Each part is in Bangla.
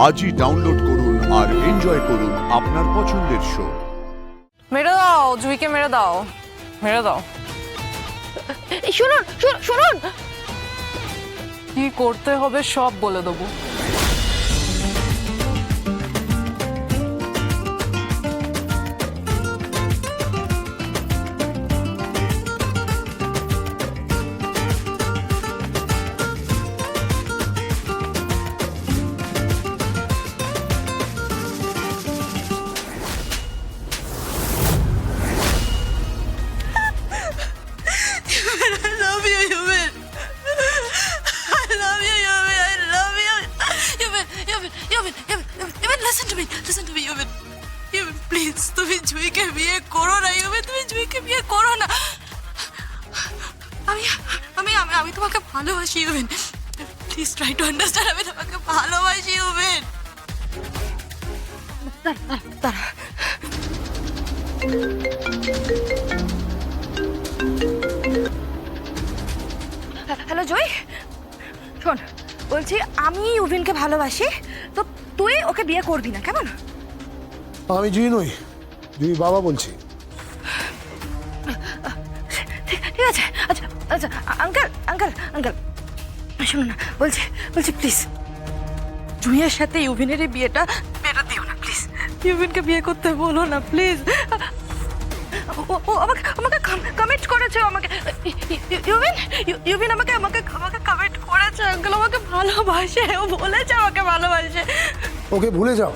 আজই ডাউনলোড করুন আর এনজয় করুন আপনার পছন্দের শো। মেরে দাও, জুইকে মেরে দাও, মেরে দাও। শুনুন শুনুন, কি করতে হবে সব বলে দেবো। Listen to me, Yumin, please, তুমি জুইকে বিয়ে করো না, ইউমিন, তুমি জুইকে বিয়ে করো না। আমি তোমাকে ভালোবাসি, immune, please try to understand, আমি তোমাকে ভালোবাসি, ইউমিন। হ্যালো জয়, শোন, বলছি আমি ইউভিনকে ভালোবাসি, তো তুই ওকে বিয়ে করবি না, কেমন? আমি জুই নই, জুই বাবা বলছি। ঠিক আছে, আচ্ছা আচ্ছা, আঙ্কেল আঙ্কেল আঙ্কেল, শুনুন না, বলছি প্লিজ জুইয়ের সাথে ইউভিনের এই বিয়েটা দিও না, প্লিজ। ইউভিনকে বিয়ে করতে বলো না, প্লিজ। ও আমাকে কমেন্ট করেছে, আমাকে ইউভিন আমাকে কমেন্ট করেছে, আঙ্কেল আমাকে ভালোবাসে, ও বলেছে আমাকে ভালোবাসে। ওকে ভুলে যাও,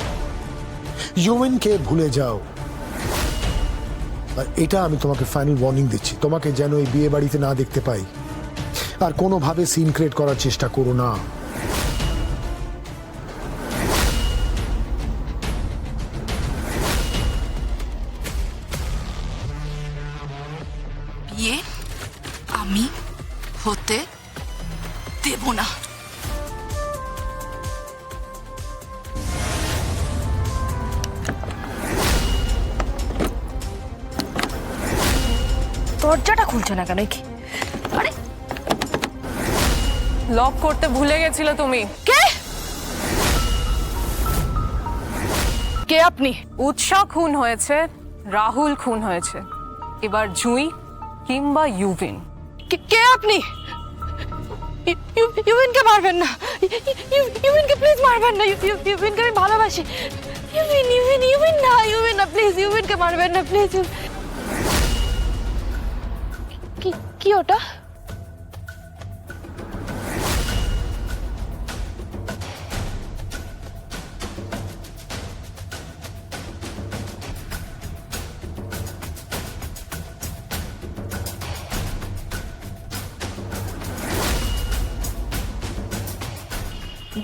ইউমিনকে ভুলে যাও। আর এটা আমি তোমাকে ফাইনাল ওয়ার্নিং দিচ্ছি, তোমাকে যেন এই বিয়ে বাড়িতে না দেখতে পাই, আর কোনোভাবে সিন ক্রিয়েট করার চেষ্টা করো না। বিয়ে আমি হতে দেব না। দরজাটা খুলছে না কেন? কি আরে, লক করতে ভুলে গেছিলে তুমি। কে আপনি? উৎসা খুন হয়েছে, রাহুল খুন হয়েছে, এবার জুই কিংবা ইউভিন। কে আপনি? ইউভিনকে মারবেন না, ইউভিনকে প্লিজ মারবেন না, ইউভিনকে আমি ভালোবাসি। ইউভিন না, প্লিজ ইউভিনকে মারবেন না, প্লিজ। কি ওটা?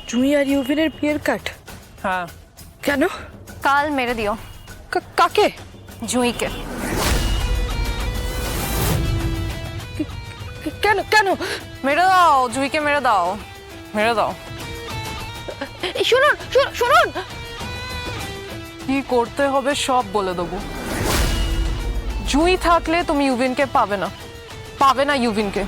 জুই আর ইউভিনের বিয়ের কার্ড? হ্যাঁ। কেন? কাল মেরে দিও। কাকে? জুইকে। কেন? মেরে দাও, জুইকে মেরে দাও, মেরে দাও। শুনুন, কি করতে হবে সব বলে দেবো। জুই থাকলে তুমি ইউভিনকে পাবে না ইউভিনকে।